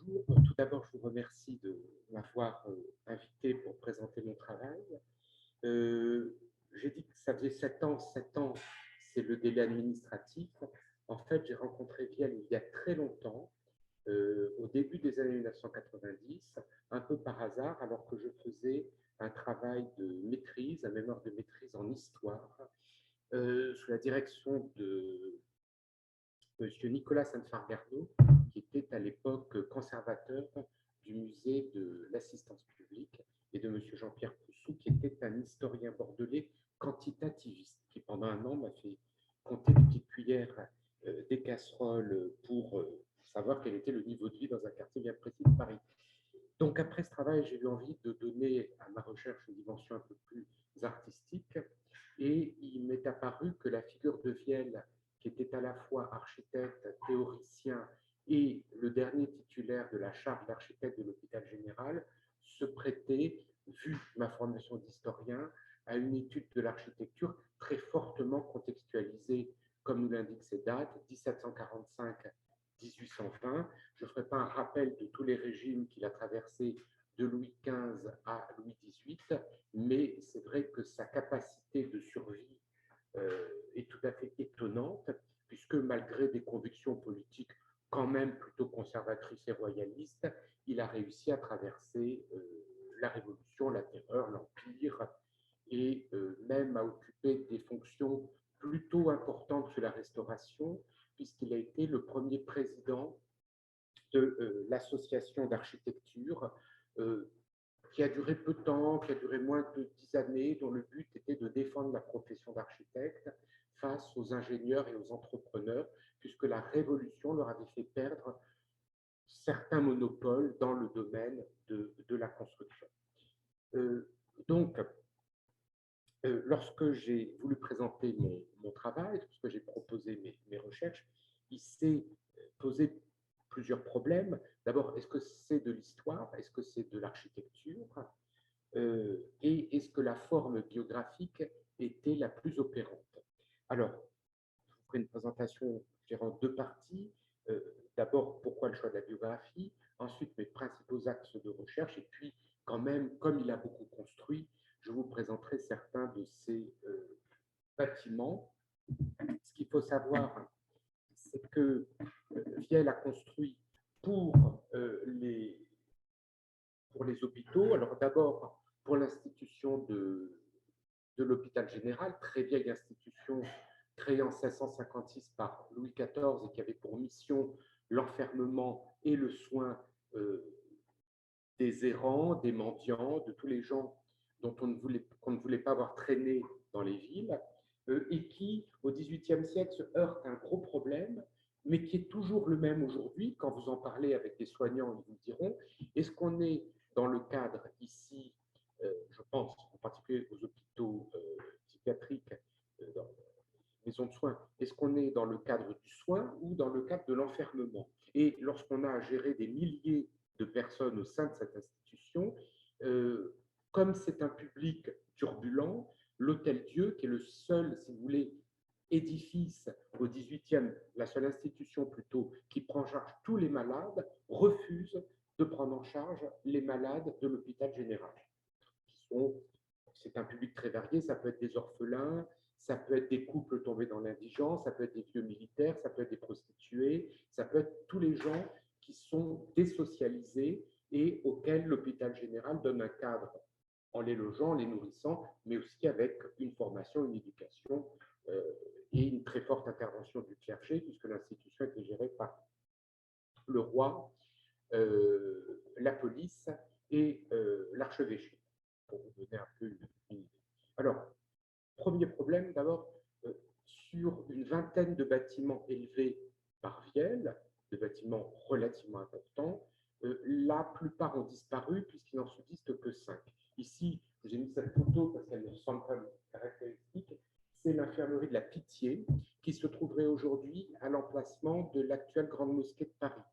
bonjour. Tout d'abord, je vous remercie de m'avoir invité pour présenter mon travail. J'ai dit que ça faisait 7 ans. 7 ans, c'est le délai administratif. En fait, j'ai rencontré Vielle il y a très longtemps, au début des années 1990, un peu par hasard, alors que je faisais un travail de maîtrise, un mémoire de maîtrise en histoire, sous la direction de Monsieur Nicolas Sanfargardo, qui était à l'époque conservateur du musée de l'assistance publique, et de Monsieur Jean-Pierre Poussou, qui était un historien bordelais quantitativiste, qui pendant un an m'a fait compter des petites cuillères, des casseroles pour savoir quel était le niveau de vie dans un quartier bien précis de Paris. Donc après ce travail, j'ai eu envie de donner à ma recherche une dimension un peu plus artistique, et il m'est apparu que la figure de Vielle, qui était à la fois architecte, théoricien et le dernier titulaire de la charte d'architecte de l'hôpital général, se prêtait, vu ma formation d'historien, à une étude de l'architecture très fortement contextualisée, comme nous l'indiquent ces dates, 1745-1820. Je ne ferai pas un rappel de tous les régimes qu'il a traversés de Louis XV à Louis XVIII, mais c'est vrai que sa capacité de survie est tout à fait étonnante, puisque malgré des convictions politiques quand même plutôt conservatrices et royalistes, il a réussi à traverser la Révolution, la Terreur, l'Empire, et même à occuper des fonctions plutôt importantes sous la Restauration, puisqu'il a été le premier président de l'association d'architecture, qui a duré peu de temps, qui a duré moins de 10 années, dont le but était de défendre la profession d'architecte face aux ingénieurs et aux entrepreneurs, puisque la Révolution leur avait fait perdre certains monopoles dans le domaine de la construction. Donc, lorsque j'ai voulu présenter mon travail, lorsque j'ai proposé mes recherches, il s'est posé plusieurs problèmes. D'abord, est-ce que c'est de l'histoire? Est-ce que c'est de l'architecture? Et est-ce que la forme biographique était la plus opérante? Alors, je vous ferai une présentation, je dirais, en deux parties. D'abord, pourquoi le choix de la biographie? Ensuite, mes principaux axes de recherche. Et puis, quand même, comme il a beaucoup construit, je vous présenterai certains de ces bâtiments. Ce qu'il faut savoir, c'est que Vielle a construit pour les hôpitaux. Alors d'abord, pour l'institution de l'hôpital général, très vieille institution créée en 1656 par Louis XIV et qui avait pour mission l'enfermement et le soin des errants, des mendiants, de tous les gens dont qu'on ne voulait pas voir traîner dans les villes, et qui, au XVIIIe siècle, se heurte à un gros problème, mais qui est toujours le même aujourd'hui. Quand vous en parlez avec des soignants, ils vous diront, est-ce qu'on est dans le cadre ici, je pense en particulier aux hôpitaux psychiatriques, dans les maisons de soins, est-ce qu'on est dans le cadre du soin ou dans le cadre de l'enfermement? Et lorsqu'on a à gérer des milliers de personnes au sein de cette institution, comme c'est un public turbulent, l'Hôtel-Dieu, qui est le seul, si vous voulez, édifice au XVIIIe, la seule institution plutôt, qui prend en charge tous les malades, refuse de prendre en charge les malades de l'hôpital général. C'est un public très varié, ça peut être des orphelins, ça peut être des couples tombés dans l'indigence, ça peut être des vieux militaires, ça peut être des prostituées, ça peut être tous les gens qui sont désocialisés et auxquels l'hôpital général donne un cadre en les logeant, en les nourrissant, mais aussi avec une formation, une éducation et une très forte intervention du clergé, puisque l'institution était gérée par le roi, la police et l'archevêché, pour vous donner un peu une idée. Alors, premier problème, d'abord, sur une vingtaine de bâtiments élevés par Vielle, de bâtiments relativement importants, la plupart ont disparu puisqu'il n'en subsiste que 5. Ici, j'ai mis cette photo parce qu'elle me semble quand même caractéristique. C'est l'infirmerie de la Pitié qui se trouverait aujourd'hui à l'emplacement de l'actuelle Grande Mosquée de Paris.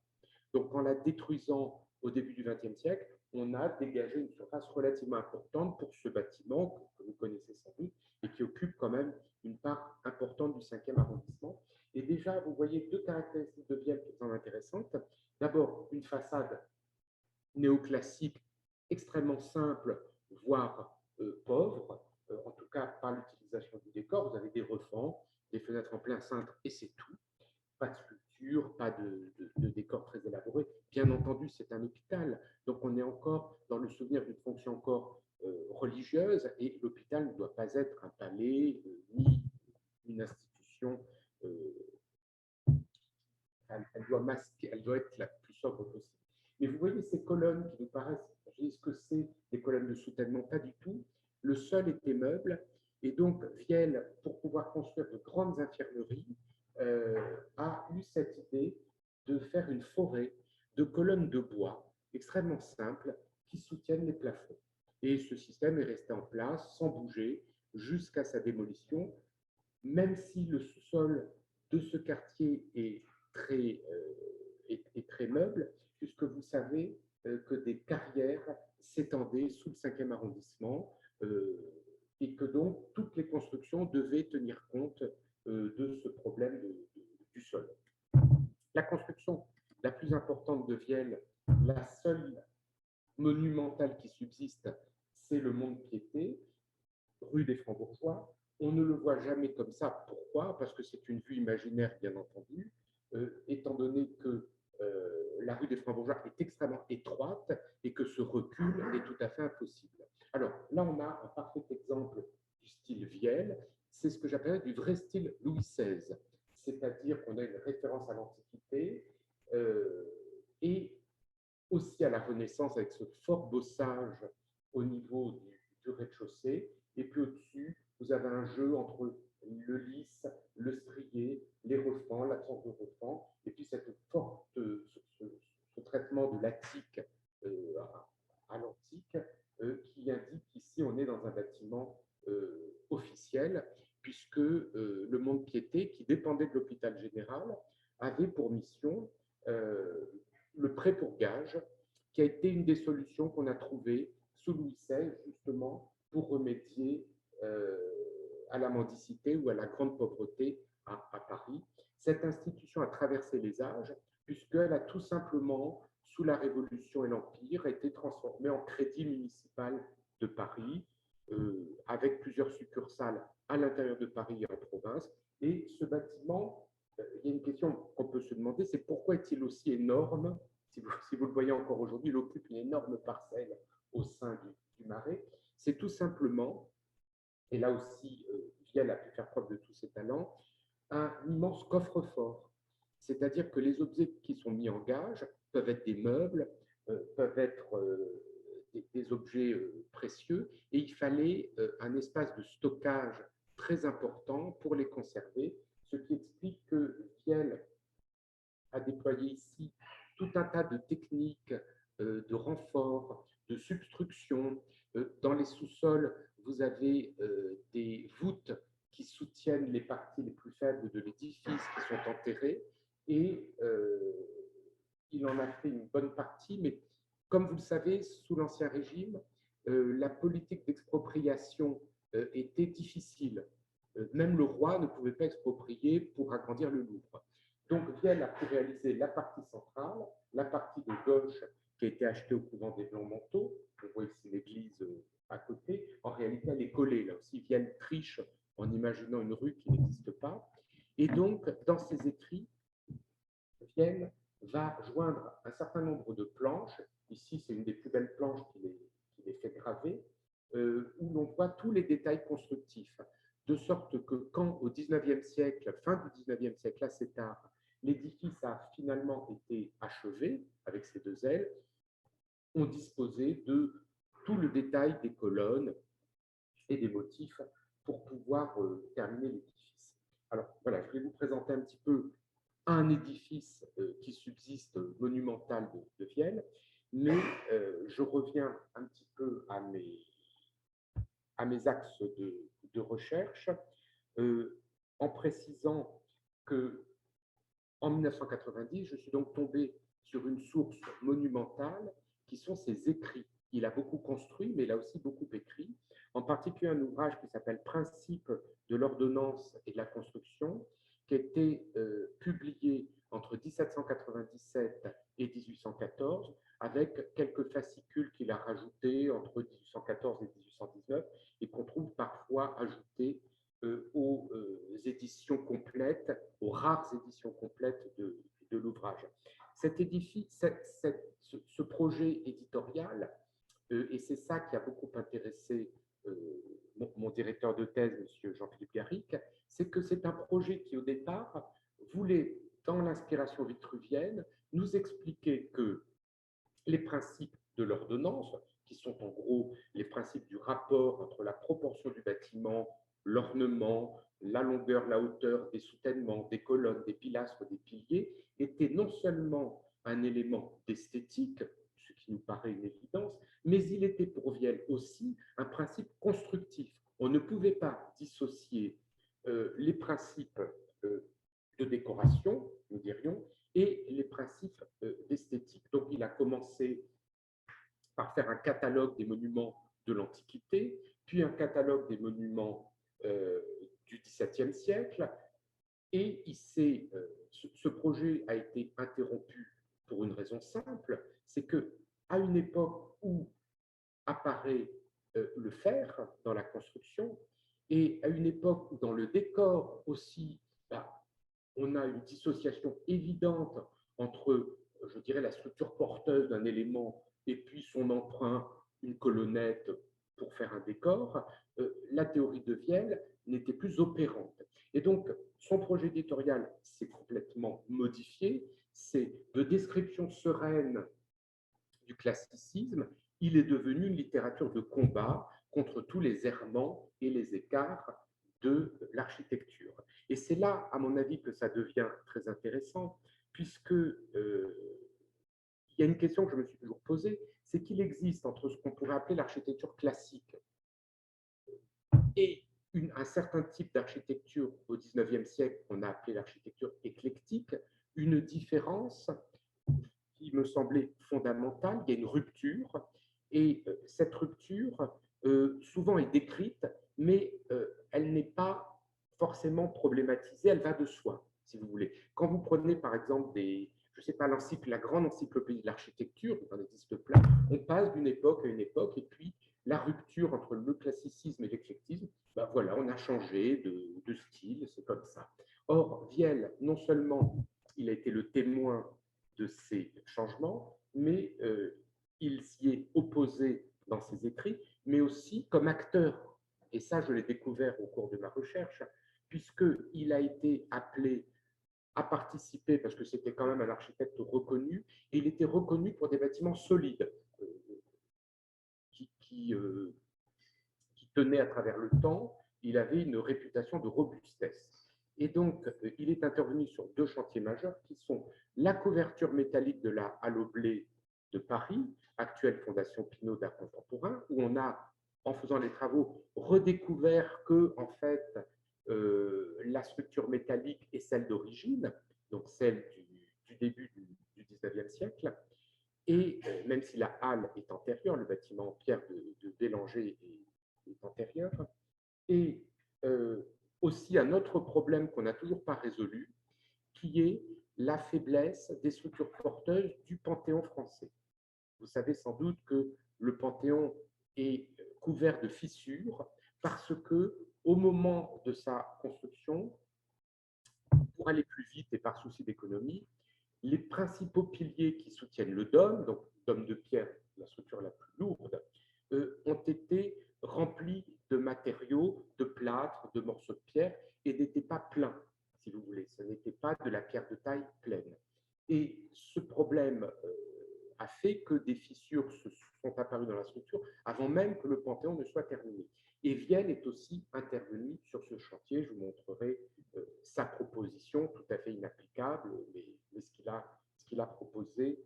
Donc, en la détruisant au début du XXe siècle, on a dégagé une surface relativement importante pour ce bâtiment que vous connaissez sans doute et qui occupe quand même une part importante du 5e arrondissement. Et déjà, vous voyez deux caractéristiques de Vielle qui sont intéressantes. D'abord, une façade néoclassique extrêmement simple, voire pauvre, en tout cas par l'utilisation du décor. Vous avez des refends, des fenêtres en plein cintre et c'est tout. Pas de sculpture, pas de décor très élaboré. Bien entendu, c'est un hôpital, donc on est encore dans le souvenir d'une fonction encore religieuse, et l'hôpital ne doit pas être un palais ni une institution. Elle doit masquer, elle doit être la plus sobre possible. Mais vous voyez ces colonnes qui nous paraissent, je dis ce que c'est, des colonnes de soutènement, pas du tout. Le sol était meuble, et donc Vielle, pour pouvoir construire de grandes infirmeries, a eu cette idée de faire une forêt de colonnes de bois extrêmement simples qui soutiennent les plafonds. Et ce système est resté en place sans bouger jusqu'à sa démolition, même si le sous-sol de ce quartier est très meuble, puisque vous savez que des carrières s'étendaient sous le 5e arrondissement, et que donc toutes les constructions devaient tenir compte de ce problème du sol. La construction la plus importante de Vielle, la seule monumentale qui subsiste, c'est le Mont-de-Piété, rue des Francs-Bourgeois. On ne le voit jamais comme ça. Pourquoi? Parce que c'est une vue imaginaire, bien entendu, étant donné que la rue des Francs-Bourgeois est extrêmement étroite et que ce recul est tout à fait impossible. Alors là, on a un parfait exemple du style Vielle. C'est ce que j'appelle du vrai style Louis XVI. C'est-à-dire qu'on a une référence à l'Antiquité et aussi à la Renaissance avec ce fort bossage au niveau du rez-de-chaussée. Et puis au-dessus, vous avez un jeu entre le lisse, le strié, les refends, l'absence de refends, et puis cette forte, ce traitement de l'attique à l'antique qui indique qu'ici on est dans un bâtiment officiel, puisque le Mont-de-Piété, qui dépendait de l'hôpital général, avait pour mission le prêt pour gage, qui a été une des solutions qu'on a trouvées sous Louis XVI, justement, pour remédier à la mendicité ou à la grande pauvreté à Paris. Cette institution a traversé les âges, puisqu'elle a tout simplement, sous la Révolution et l'Empire, été transformée en crédit municipal de Paris, avec plusieurs succursales à l'intérieur de Paris et en province. Et ce bâtiment, il y a une question qu'on peut se demander, c'est pourquoi est-il aussi énorme? Si vous le voyez encore aujourd'hui, il occupe une énorme parcelle au sein du Marais. C'est tout simplement, et là aussi, Vielle a pu faire preuve de tous ses talents, un immense coffre-fort. C'est-à-dire que les objets qui sont mis en gage peuvent être des meubles, peuvent être des objets précieux, et il fallait un espace de stockage très important pour les conserver, ce qui explique que Vielle a déployé ici tout un tas de techniques de renfort, de substruction. Dans les sous-sols, vous avez des voûtes qui soutiennent les parties les plus faibles de l'édifice qui sont enterrées, et il en a fait une bonne partie, mais comme vous le savez, sous l'Ancien Régime, la politique d'expropriation était difficile. Même le roi ne pouvait pas exproprier pour agrandir le Louvre. Donc, Vielle a pu réaliser la partie centrale, la partie de gauche qui a été achetée au couvent des Blancs-Manteaux. On voit ici l'église à côté. En réalité, elle est collée. Là aussi, Vielle triche en imaginant une rue qui n'existe pas. Et donc, dans ses écrits, Vielle va joindre un certain nombre de planches. Ici, c'est une des plus belles planches qu'il ait fait graver, où l'on voit tous les détails constructifs. De sorte que quand, au 19e siècle, fin du 19e siècle, assez tard, l'édifice a finalement été achevé avec ses deux ailes, on disposait de tout le détail des colonnes et des motifs pour pouvoir terminer l'édifice. Alors voilà, je vais vous présenter un petit peu un édifice qui subsiste monumental de Vielle, mais je reviens un petit peu à mes axes de recherche, en précisant que en 1990, je suis donc tombé sur une source monumentale qui sont ses écrits. Il a beaucoup construit, mais il a aussi beaucoup écrit, en particulier un ouvrage qui s'appelle Principes de l'ordonnance et de la construction, qui a été entre 1814 et 1819 et qu'on trouve parfois ajouté aux éditions complètes, aux rares éditions complètes de l'ouvrage. Cet édifice, ce projet éditorial, et c'est ça qui a beaucoup intéressé mon directeur de thèse, M. Jean-Philippe Garric, c'est que c'est un projet qui, au départ, voulait, dans l'inspiration vitruvienne, nous expliquer que les principes de l'ordonnance, qui sont en gros les principes du rapport entre la proportion du bâtiment, l'ornement, la longueur, la hauteur des soutènements, des colonnes, des pilastres, des piliers, étaient non seulement un élément d'esthétique, ce qui nous paraît une évidence, mais il était pour Vielle aussi un principe constructif. On ne pouvait pas dissocier les principes de décoration, nous dirions, et les principes d'esthétique. Donc, il a commencé par faire un catalogue des monuments de l'Antiquité, puis un catalogue des monuments du XVIIe siècle, et ce projet a été interrompu pour une raison simple, c'est qu'à une époque où apparaît le fer dans la construction, et à une époque où dans le décor aussi, on a une dissociation évidente entre, je dirais, la structure porteuse d'un élément et puis son emprunt, une colonnette pour faire un décor, la théorie de Vielle n'était plus opérante. Et donc, son projet éditorial s'est complètement modifié. C'est de description sereine du classicisme, il est devenu une littérature de combat contre tous les errements et les écarts de l'architecture. Et c'est là, à mon avis, que ça devient très intéressant, puisque il y a une question que je me suis toujours posée, c'est qu'il existe entre ce qu'on pourrait appeler l'architecture classique et un certain type d'architecture au XIXe siècle qu'on a appelé l'architecture éclectique, une différence qui me semblait fondamentale. Il y a une rupture, et cette rupture souvent est décrite, mais elle n'est pas forcément problématisée, elle va de soi, si vous voulez. Quand vous prenez par exemple je sais pas, la grande encyclopédie de l'architecture, il en existe plein, on passe d'une époque à une époque, et puis la rupture entre le classicisme et l'éclectisme, ben voilà, on a changé de style, c'est comme ça. Or, Vielle, non seulement il a été le témoin de ces changements, mais il s'y est opposé dans ses écrits, mais aussi comme acteur. Et ça, je l'ai découvert au cours de ma recherche, puisqu'il a été appelé à participer, parce que c'était quand même un architecte reconnu, et il était reconnu pour des bâtiments solides, qui tenaient à travers le temps. Il avait une réputation de robustesse. Et donc, il est intervenu sur deux chantiers majeurs qui sont la couverture métallique de la Halle au Blé de Paris, actuelle Fondation Pinault d'art contemporain, où on a, en faisant les travaux, redécouvert que, en fait, la structure métallique est celle d'origine, donc celle du début du 19e siècle, et même si la halle est antérieure, le bâtiment en pierre de Bélanger est antérieur, et aussi un autre problème qu'on n'a toujours pas résolu, qui est la faiblesse des structures porteuses du Panthéon français. Vous savez sans doute que le Panthéon est couvert de fissures parce que, au moment de sa construction, pour aller plus vite et par souci d'économie, les principaux piliers qui soutiennent le dôme, donc dôme de pierre, la structure la plus lourde, ont été remplis de matériaux, de plâtre, de morceaux de pierre, et n'étaient pas pleins, si vous voulez. Ce n'était pas de la pierre de taille pleine. Et ce problème a fait que des fissures se sont apparues dans la structure avant même que le Panthéon ne soit terminé. Et Vielle est aussi intervenu sur ce chantier. Je vous montrerai sa proposition, tout à fait inapplicable, mais ce qu'il a proposé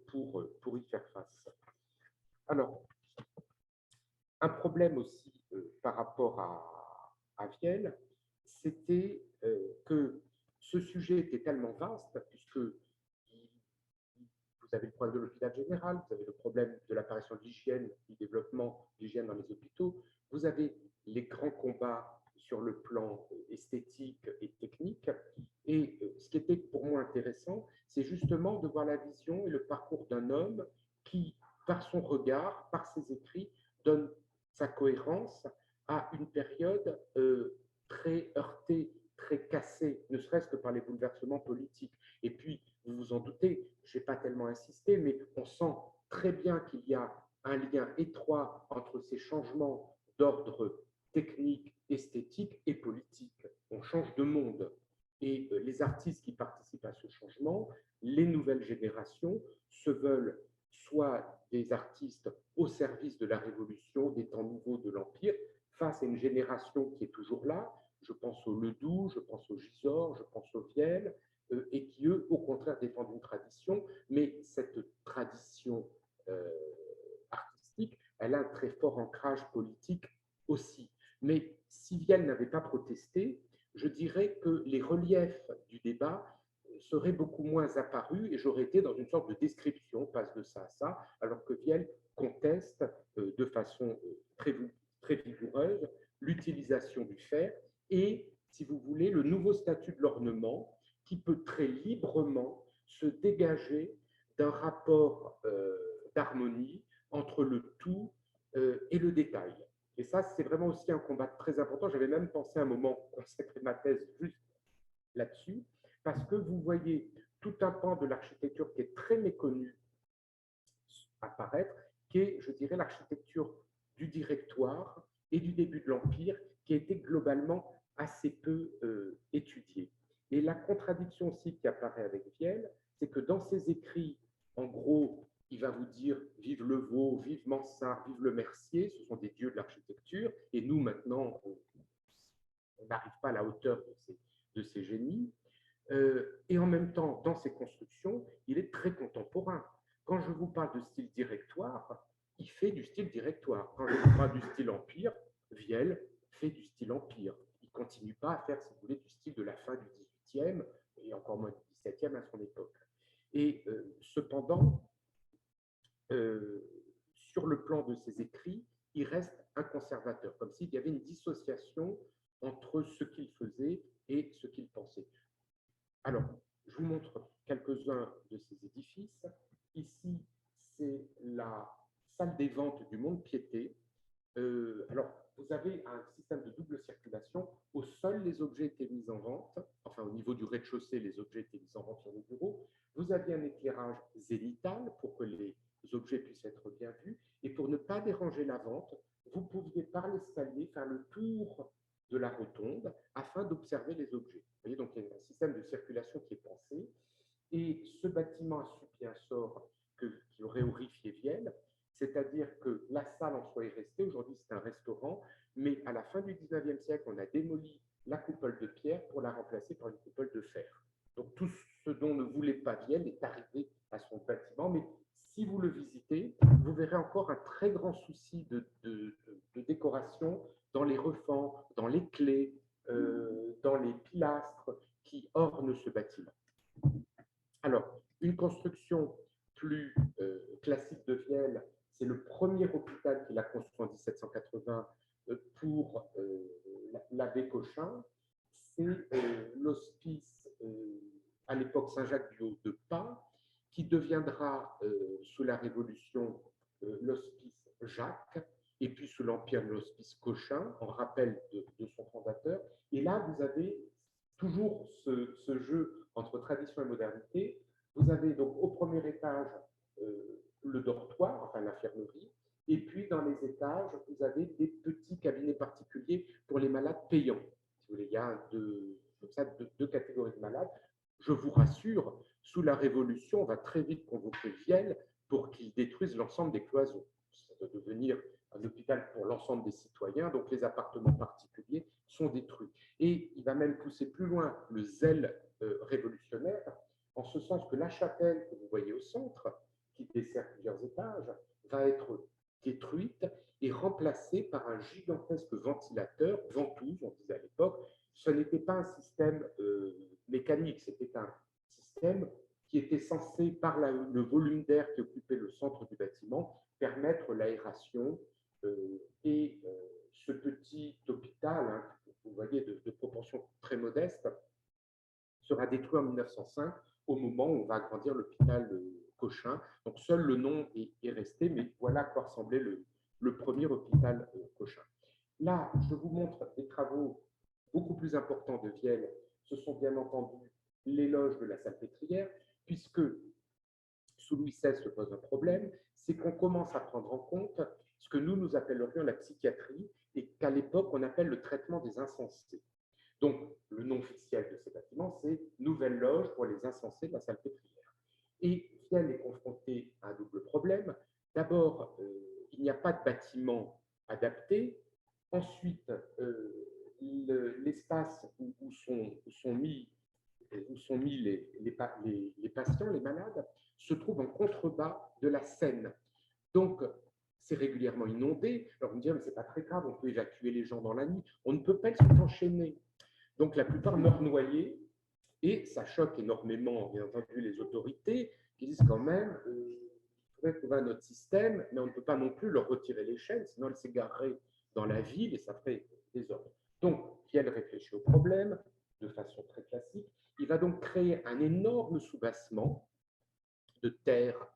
pour y faire face. Alors, un problème aussi par rapport à Vielle, c'était que ce sujet était tellement vaste, puisque vous avez le problème de l'hôpital général, vous avez le problème de l'apparition de l'hygiène, du développement de l'hygiène dans les hôpitaux, vous avez les grands combats sur le plan esthétique et technique. Et ce qui était pour moi intéressant, c'est justement de voir la vision et le parcours d'un homme qui, par son regard, par ses écrits, donne sa cohérence à une période très heurtée, très cassée, ne serait-ce que par les bouleversements politiques. Et puis, vous vous en doutez, je n'ai pas tellement insisté, mais on sent très bien qu'il y a un lien étroit entre ces changements d'ordre technique, esthétique et politique. On change de monde. Et les artistes qui participent à ce changement, les nouvelles générations, se veulent soit des artistes au service de la Révolution, des temps nouveaux de l'Empire, face à une génération qui est toujours là. Je pense au Ledoux, je pense au Gisors, je pense au Vielle, et qui, eux, au contraire, défendent une tradition, mais cette tradition artistique, elle a un très fort ancrage politique aussi. Mais si Vielle n'avait pas protesté, je dirais que les reliefs du débat seraient beaucoup moins apparus et j'aurais été dans une sorte de description, passe de ça à ça, alors que Vielle conteste de façon très vigoureuse l'utilisation du fer et, si vous voulez, le nouveau statut de l'ornement qui peut très librement se dégager d'un rapport d'harmonie entre le tout et le détail. Et ça, c'est vraiment aussi un combat très important. J'avais même pensé à un moment consacrer ma thèse juste là-dessus, parce que vous voyez tout un pan de l'architecture qui est très méconnu apparaître, qui est, je dirais, l'architecture du directoire et du début de l'Empire, qui a été globalement assez peu étudiée. Et la contradiction aussi qui apparaît avec Vielle, c'est que dans ses écrits, en gros, il va vous dire vive le Vau, vive Mansart, vive le Mercier, ce sont des dieux de l'architecture, et nous maintenant, on n'arrive pas à la hauteur de ces génies. Et en même temps, dans ses constructions, il est très contemporain. Quand je vous parle de style directoire, il fait du style directoire. Quand je vous parle du style empire, Vielle fait du style empire. Il ne continue pas à faire, si vous voulez, du style de la fin du XVIIIe et encore moins du XVIIe à son époque. Et cependant, sur le plan de ses écrits, il reste un conservateur, comme s'il y avait une dissociation entre ce qu'il faisait et ce qu'il pensait. Alors, je vous montre quelques-uns de ces édifices. Ici, c'est la salle des ventes du Mont-de-Piété. Alors, vous avez un système de double circulation. Au sol, les objets étaient mis en vente. Enfin, au niveau du rez-de-chaussée, les objets étaient mis en vente sur les bureaux. Vous aviez un éclairage zénital pour que les objets puissent être bien vus. Et pour ne pas déranger la vente, vous pouviez, par l'escalier, faire le tour de la rotonde afin d'observer les objets. Vous voyez, donc il y a un système de circulation qui est pensé. Et ce bâtiment a subi un sort qui aurait horrifié Vielle, c'est-à-dire que la salle en soi est restée. Aujourd'hui, c'est un restaurant, mais à la fin du 19e siècle, on a démoli la coupole de pierre pour la remplacer par une coupole de fer. Donc tout ce dont ne voulait pas Vielle est arrivé à son bâtiment, mais si vous le visitez, vous verrez encore un très grand souci de décoration dans les refends, dans les clés, dans les pilastres qui ornent ce bâtiment. Alors, une construction plus classique de Vielle, c'est le premier hôpital qu'il a construit en 1780 pour l'abbé Cochin. C'est l'hospice, à l'époque Saint-Jacques-du-Haut de Pas, qui deviendra, sous la Révolution, l'hospice Jacques, et puis sous l'Empire, l'hospice Cochin, en rappel de son fondateur. Et là, vous avez toujours ce jeu entre tradition et modernité. Vous avez donc au premier étage le dortoir, enfin l'infirmerie, et puis dans les étages, vous avez des petits cabinets particuliers pour les malades payants. Si vous voulez, il y a deux catégories de malades. Je vous rassure, sous la Révolution, on va très vite convoquer Vielle pour qu'il détruise l'ensemble des cloisons. Ça doit devenir un hôpital pour l'ensemble des citoyens, donc les appartements particuliers sont détruits. Et il va même pousser plus loin le zèle révolutionnaire, en ce sens que la chapelle que vous voyez au centre, qui dessert plusieurs étages, va être détruite et remplacée par un gigantesque ventilateur, ventouse, on disait à l'époque. Ce n'était pas un système mécanique, c'était un système qui était censé, par le volume d'air qui occupait le centre du bâtiment, permettre l'aération et ce petit hôpital, hein, vous voyez, de proportions très modestes, sera détruit en 1905 au moment où on va agrandir l'hôpital Cochin. Donc seul le nom est resté, mais voilà à quoi ressemblait le premier hôpital Cochin. Là, je vous montre des travaux beaucoup plus importants de Viel. Ce sont bien entendu les loges de la Salpêtrière, puisque sous Louis XVI se pose un problème, c'est qu'on commence à prendre en compte ce que nous appellerions la psychiatrie et qu'à l'époque on appelle le traitement des insensés. Donc, le nom officiel de ces bâtiments, c'est Nouvelle Loge pour les insensés de la Salpêtrière. Et Viel est confronté à un double problème. D'abord, il n'y a pas de bâtiment adapté. Ensuite, l'espace où sont mis les patients, les malades, se trouve en contrebas de la Seine. Donc, c'est régulièrement inondé. Alors, on me dit, mais ce n'est pas très grave, on peut évacuer les gens dans la nuit. On ne peut pas être enchaîné. Donc, la plupart meurent noyés et ça choque énormément, bien entendu, les autorités qui disent quand même, il faudrait trouver un autre système, mais on ne peut pas non plus leur retirer les chaînes, sinon elles s'égareraient dans la ville et ça ferait des ordres. Donc, Viel réfléchit au problème de façon très classique. Il va donc créer un énorme soubassement de terre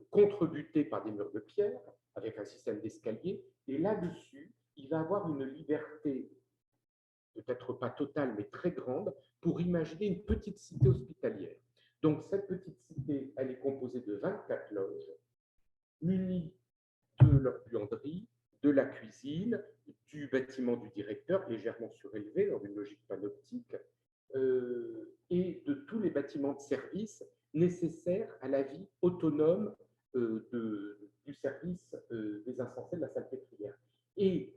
contrebuté par des murs de pierre, avec un système d'escalier, et là-dessus, il va avoir une liberté, peut-être pas totale, mais très grande, pour imaginer une petite cité hospitalière. Donc, cette petite cité, elle est composée de 24 loges, munies de leur buanderie, de la cuisine, du bâtiment du directeur, légèrement surélevé dans une logique panoptique, et de tous les bâtiments de service nécessaires à la vie autonome du service des insensés de la Salpêtrière. Et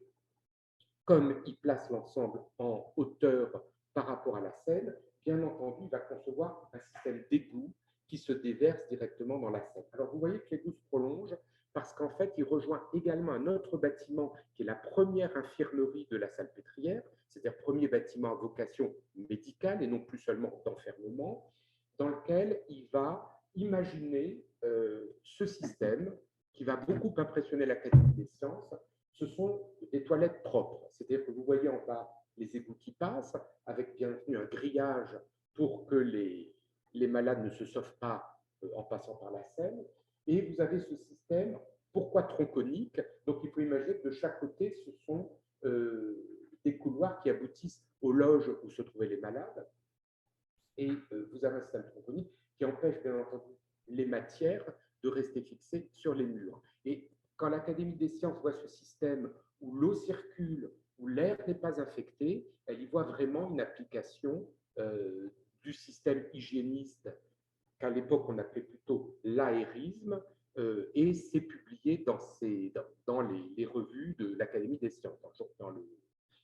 comme il place l'ensemble en hauteur par rapport à la Seine, bien entendu, il va concevoir un système d'égout qui se déverse directement dans la Seine. Alors, vous voyez que l'égout se prolonge parce qu'en fait, il rejoint également un autre bâtiment qui est la première infirmerie de la Salpêtrière, c'est-à-dire premier bâtiment à vocation médicale et non plus seulement d'enfermement, dans lequel il va imaginer ce système qui va beaucoup impressionner l'Académie des sciences. Ce sont des toilettes propres, c'est-à-dire que vous voyez en bas les égouts qui passent, avec bien entendu un grillage pour que les malades ne se sauvent pas en passant par la Seine. Et vous avez ce système, pourquoi tronconique? Donc il faut imaginer que de chaque côté, ce sont des couloirs qui aboutissent aux loges où se trouvaient les malades. Et vous avez un système tronconique qui empêche bien entendu les matières de rester fixées sur les murs. Et quand l'Académie des sciences voit ce système où l'eau circule, où l'air n'est pas infecté, elle y voit vraiment une application du système hygiéniste qu'à l'époque on appelait plutôt l'aérisme, et c'est publié dans les revues de l'Académie des sciences.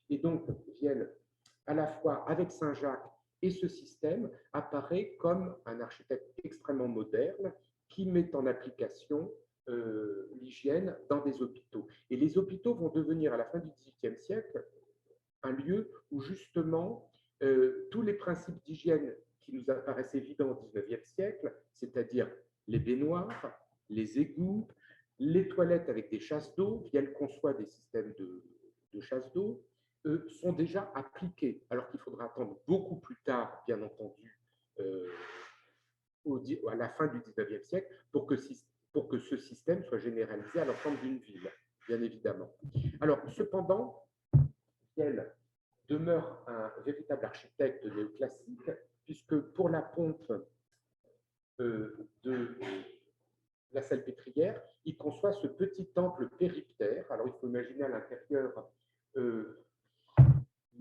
Et donc, Viel, à la fois avec Saint-Jacques et ce système, apparaît comme un architecte extrêmement moderne qui met en application l'hygiène dans des hôpitaux. Et les hôpitaux vont devenir, à la fin du XVIIIe siècle, un lieu où justement tous les principes d'hygiène qui nous apparaissent évidents au XIXe siècle, c'est-à-dire les baignoires, les égouts, les toilettes avec des chasses d'eau, Viel conçoit des systèmes de chasse d'eau, sont déjà appliqués, alors qu'il faudra attendre beaucoup plus tard, bien entendu, à la fin du XIXe siècle, pour que ce système soit généralisé à l'ensemble d'une ville, bien évidemment. Alors, cependant, Viel demeure un véritable architecte néoclassique, puisque pour la pompe de la Salpêtrière, il conçoit ce petit temple périptère. Alors, il faut imaginer à l'intérieur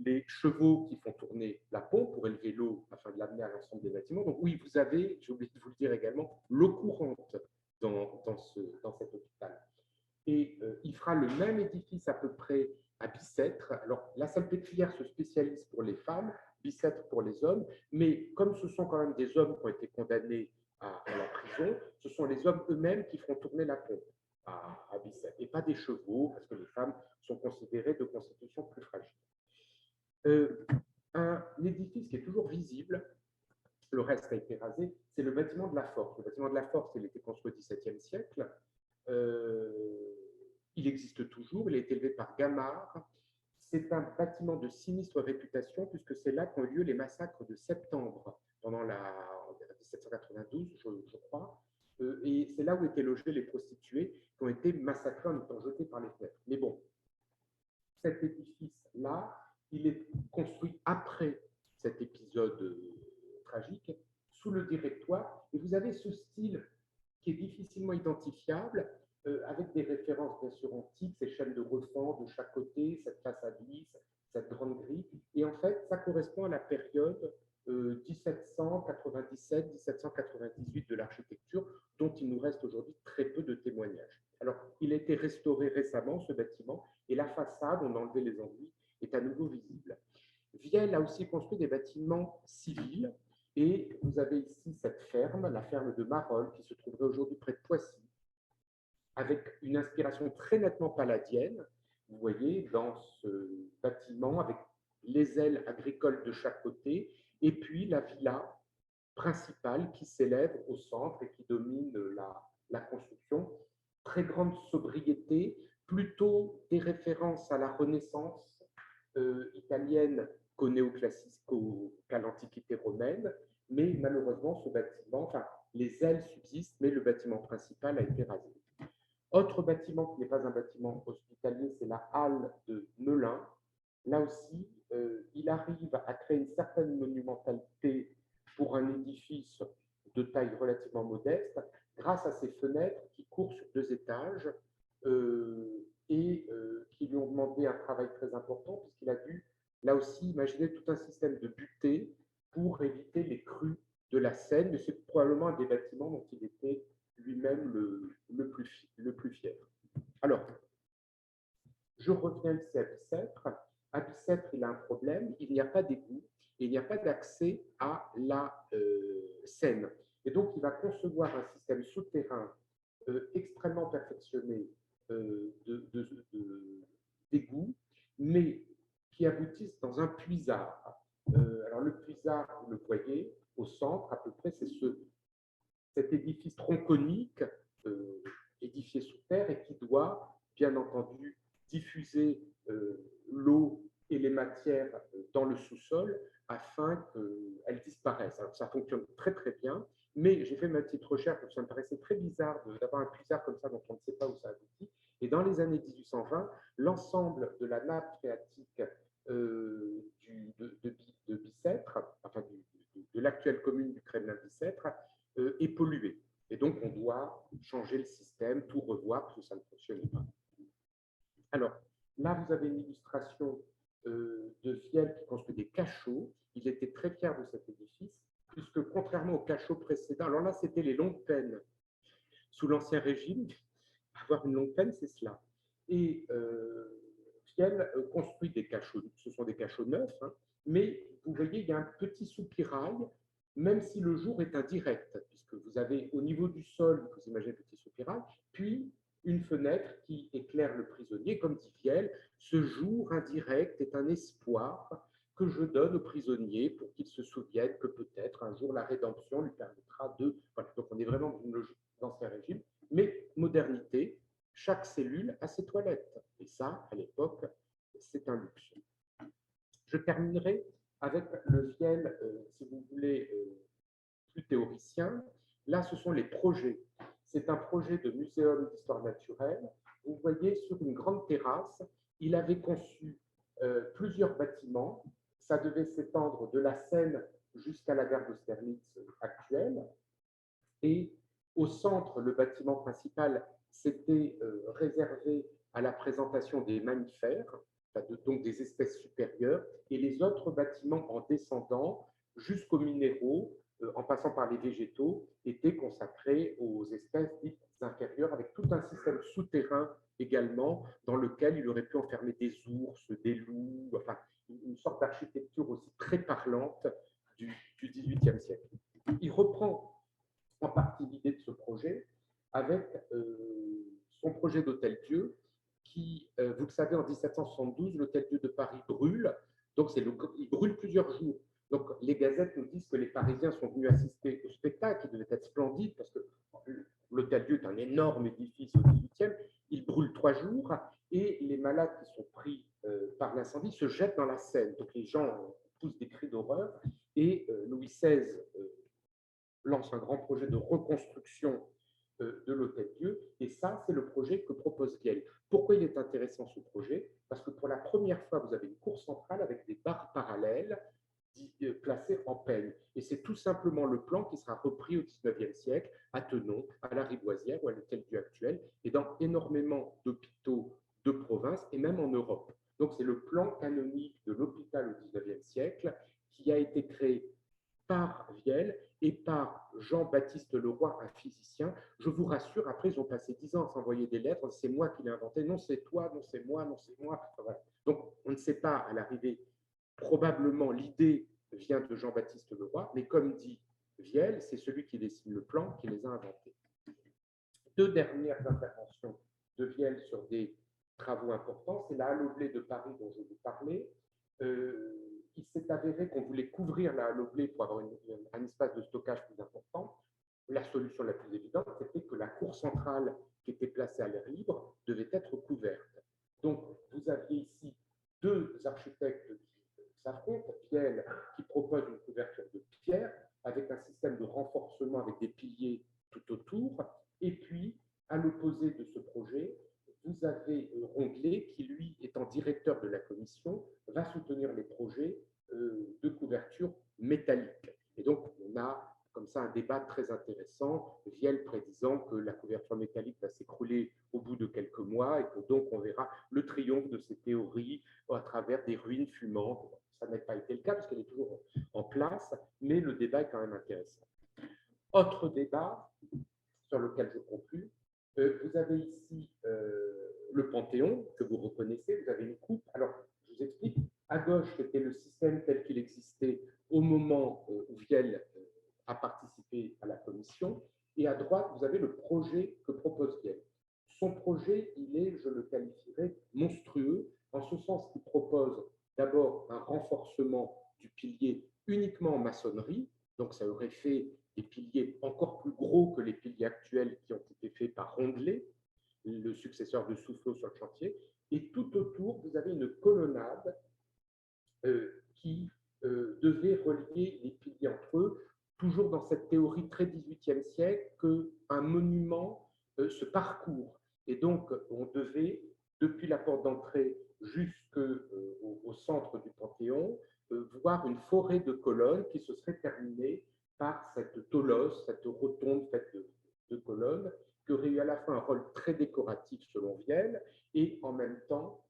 les chevaux qui font tourner la pompe pour élever l'eau afin de l'amener à l'ensemble des bâtiments. Donc oui, vous avez, j'ai oublié de vous le dire également, l'eau courante dans cet hôpital. Et il fera le même édifice à peu près à Bicêtre. Alors la Salpêtrière se spécialise pour les femmes, Bicêtre pour les hommes, mais comme ce sont quand même des hommes qui ont été condamnés à la prison, ce sont les hommes eux-mêmes qui feront tourner la pompe à Bicêtre, et pas des chevaux, parce que les femmes sont considérées de constitution plus fragile. Un édifice qui est toujours visible, le reste a été rasé, c'est le bâtiment de la Force. Le bâtiment de la Force, il a été construit au XVIIe siècle. Il existe toujours, il a été élevé par Gamard. C'est un bâtiment de sinistre réputation, puisque c'est là qu'ont eu lieu les massacres de septembre, pendant la 1792, je crois. Et c'est là où étaient logées les prostituées qui ont été massacrées en étant jetées par les fenêtres. Mais bon, cet édifice-là, il est construit après cet épisode tragique, sous le directoire, et vous avez ce style qui est difficilement identifiable, avec des références bien sûr antiques, ces chaînes de refend de chaque côté, cette façade lisse, cette grande grille, et en fait, ça correspond à la période 1797-1798 de l'architecture, dont il nous reste aujourd'hui très peu de témoignages. Alors, il a été restauré récemment, ce bâtiment, et la façade, on a enlevé les enduits, est à nouveau visible. Vielle a aussi construit des bâtiments civils, et vous avez ici cette ferme, la ferme de Marolles, qui se trouverait aujourd'hui près de Poissy, avec une inspiration très nettement palladienne, vous voyez, dans ce bâtiment, avec les ailes agricoles de chaque côté, et puis la villa principale qui s'élève au centre et qui domine la construction. Très grande sobriété, plutôt des références à la Renaissance italienne qu'au néoclassique, qu'à l'Antiquité romaine, mais malheureusement, ce bâtiment, enfin, les ailes subsistent, mais le bâtiment principal a été rasé. Autre bâtiment qui n'est pas un bâtiment hospitalier, c'est la halle de Melun. Là aussi, il arrive à créer une certaine monumentalité pour un édifice de taille relativement modeste, grâce à ses fenêtres qui courent sur 2 étages et qui lui ont demandé un travail très important, puisqu'il a dû, là aussi, imaginer tout un système de butées pour éviter les crues de la Seine, mais c'est probablement un des bâtiments dont il était lui-même le plus fier. Alors, je reviens ici à Bicêtre. À Bicêtre, il a un problème, il n'y a pas d'égout et il n'y a pas d'accès à la Seine. Et donc, il va concevoir un système souterrain extrêmement perfectionné d'égout, mais qui aboutissent dans un puisard. Alors, le puisard, vous le voyez, au centre, à peu près, c'est cet édifice tronconique édifié sous terre et qui doit, bien entendu, diffuser l'eau et les matières dans le sous-sol afin qu'elles disparaissent. Alors, ça fonctionne très très bien, mais j'ai fait ma petite recherche parce que ça me paraissait très bizarre d'avoir un puisard comme ça dont on ne sait pas où ça aboutit. Et dans les années 1820, l'ensemble de la nappe phréatique de Bicêtre, enfin de l'actuelle commune du Kremlin-Bicêtre, est polluée. Et donc, on doit changer le système, tout revoir, parce que ça ne fonctionnait pas. Alors, là, vous avez une illustration de Vielle qui construit des cachots. Il était très fier de cet édifice, puisque contrairement aux cachots précédents, alors là, c'était les longues peines. Sous l'Ancien Régime, avoir une longue peine, c'est cela. Et Vielle construit des cachots, ce sont des cachots neufs, hein, mais vous voyez, il y a un petit soupirail, même si le jour est indirect, puisque vous avez au niveau du sol, vous imaginez un petit soupirail, puis une fenêtre qui éclaire le prisonnier, comme dit Vielle, ce jour indirect est un espoir que je donne au prisonnier pour qu'il se souvienne que peut-être un jour la rédemption lui permettra de... Voilà, donc on est vraiment dans une logique d'Ancien Régime, mais modernité, chaque cellule a ses toilettes. Et ça, à l'époque, c'est un luxe. Je terminerai avec le Vielle, si vous voulez, plus théoricien. Là, ce sont les projets. C'est un projet de muséum d'histoire naturelle. Vous voyez, sur une grande terrasse, il avait conçu plusieurs bâtiments. Ça devait s'étendre de la Seine jusqu'à la gare d'Austerlitz actuelle. Et au centre, le bâtiment principal s'était réservé à la présentation des mammifères, donc des espèces supérieures, et les autres bâtiments en descendant jusqu'aux minéraux, en passant par les végétaux, étaient consacrés aux espèces dites inférieures, avec tout un système souterrain également, dans lequel il aurait pu enfermer des ours, des loups, enfin une sorte d'architecture aussi très parlante du XVIIIe siècle. Il reprend en partie l'idée de ce projet avec son projet d'hôtel-Dieu qui, vous le savez, en 1772, l'hôtel-Dieu de Paris brûle. Donc, il brûle plusieurs jours. Donc, les gazettes nous disent que les Parisiens sont venus assister au spectacle, qui devait être splendide, parce que l'hôtel-Dieu est un énorme édifice au XVIIIe. Il brûle 3 jours et les malades qui sont pris par l'incendie se jettent dans la Seine. Donc, les gens poussent des cris d'horreur et Louis XVI lance un grand projet de reconstruction de l'Hôtel-Dieu. Et ça, c'est le projet que propose Vielle. Pourquoi il est intéressant ce projet? Parce que pour la première fois, vous avez une cour centrale avec des barres parallèles placées en peigne. Et c'est tout simplement le plan qui sera repris au XIXe siècle à Tenon, à la Rivoisière ou à l'Hôtel-Dieu actuel, et dans énormément d'hôpitaux de province et même en Europe. Donc c'est le plan canonique de l'hôpital au XIXe siècle qui a été créé par Vielle et par Jean-Baptiste Leroy, un physicien. Je vous rassure, après, ils ont passé 10 ans à s'envoyer des lettres. C'est moi qui l'ai inventé. Non, c'est toi, non, c'est moi, non, c'est moi. Voilà. Donc, on ne sait pas à l'arrivée. Probablement, l'idée vient de Jean-Baptiste Leroy, mais comme dit Vielle, c'est celui qui dessine le plan qui les a inventés. Deux dernières interventions de Vielle sur des travaux importants. C'est la Halle au blé de Paris dont je vous parlais. Il s'est avéré qu'on voulait couvrir la Halle au blé pour avoir un espace de stockage plus important. La solution la plus évidente, c'était que la cour centrale qui était placée à l'air libre devait être couverte. Donc, vous aviez ici deux architectes qui s'affrontent. Vielle qui propose une couverture de pierre avec un système de renforcement avec des piliers tout autour. Et puis, à l'opposé de ce projet, vous avez Rondelet qui, lui, étant directeur de la commission, va soutenir les projets de couverture métallique. Et donc, on a comme ça un débat très intéressant, Vielle prédisant que la couverture métallique va s'écrouler au bout de quelques mois et que donc on verra le triomphe de ces théories à travers des ruines fumantes. Ça n'a pas été le cas parce qu'elle est toujours en place, mais le débat est quand même intéressant. Autre débat sur lequel je conclus, vous avez ici le Panthéon que vous reconnaissez, vous avez une coupe. Alors, je vous explique. À gauche, c'était le système tel qu'il existait au moment où Vielle a participé à la commission. Et à droite, vous avez le projet que propose Vielle. Son projet, il est, je le qualifierais, monstrueux, en ce sens qu'il propose d'abord un renforcement du pilier uniquement en maçonnerie. Donc, ça aurait fait des piliers encore plus gros que les piliers actuels qui ont été faits par Rondelet, le successeur de Soufflot sur le chantier. Et tout autour, vous avez une colonnade qui devait relier les piliers entre eux, toujours dans cette théorie très 18e siècle qu'un monument se parcourt. Et donc, on devait, depuis la porte d'entrée jusqu'au centre du Panthéon, voir une forêt de colonnes qui se serait terminée par cette tolosse, cette rotonde faite de colonnes, qui aurait eu à la fois un rôle très décoratif selon Vielle et en même temps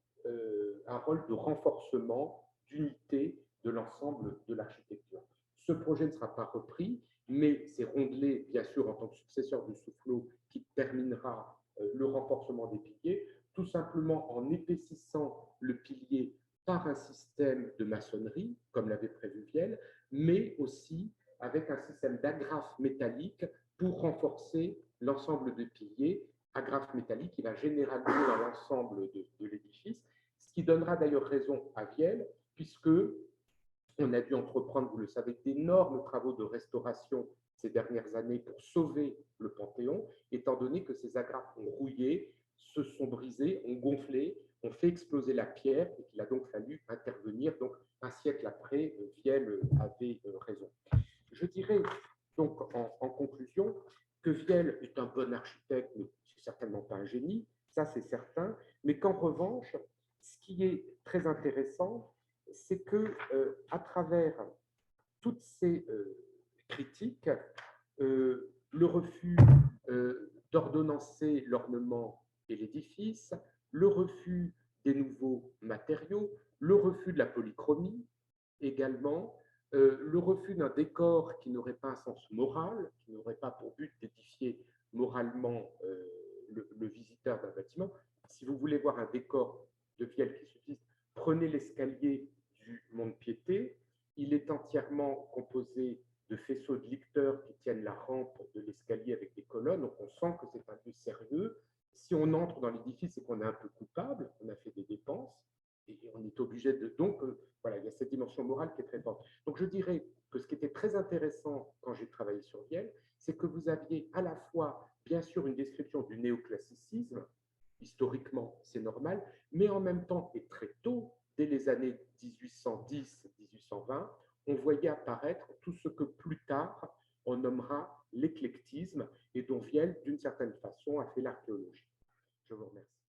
un rôle de renforcement, d'unité de l'ensemble de l'architecture. Ce projet ne sera pas repris, mais c'est Rondelet, bien sûr, en tant que successeur de Soufflot, qui terminera le renforcement des piliers, tout simplement en épaississant le pilier par un système de maçonnerie, comme l'avait prévu Vielle, mais aussi avec un système d'agrafe métallique pour renforcer l'ensemble des piliers, agrafe métallique qui va généraliser dans l'ensemble de l'édifice, ce qui donnera d'ailleurs raison à Vielle, puisque on a dû entreprendre, vous le savez, d'énormes travaux de restauration ces dernières années pour sauver le Panthéon, étant donné que ces agrafes ont rouillé, se sont brisées, ont gonflé, ont fait exploser la pierre et qu'il a donc fallu intervenir. Donc, un siècle après, Vielle avait raison. Je dirais donc en conclusion que Vielle est un bon architecte, mais c'est certainement pas un génie, ça c'est certain, mais qu'en revanche, ce qui est très intéressant, c'est que à travers toutes ces critiques, le refus d'ordonnancer l'ornement et l'édifice, le refus des nouveaux matériaux, le refus de la polychromie également, le refus d'un décor qui n'aurait pas un sens moral, qui n'aurait pas pour but d'édifier moralement le visiteur d'un bâtiment. Si vous voulez voir un décor de Vielle qui subsiste, prenez l'escalier du Mont-de-Piété. Il est entièrement composé de faisceaux de licteurs qui tiennent la rampe de l'escalier avec des colonnes. Donc on sent que c'est un lieu sérieux. Si on entre dans l'édifice, c'est qu'on est un peu coupable, on a fait des dépenses et on est obligé de. Donc voilà, il y a cette dimension morale qui est très forte. Donc je dirais que ce qui était très intéressant quand j'ai travaillé sur Vielle, c'est que vous aviez à la fois, bien sûr, une description du néoclassicisme, historiquement, c'est normal, mais en même temps, et très tôt, dès les années 1810-1820, on voyait apparaître tout ce que plus tard on nommera l'éclectisme et dont Vielle, d'une certaine façon, a fait l'archéologie. Je vous remercie.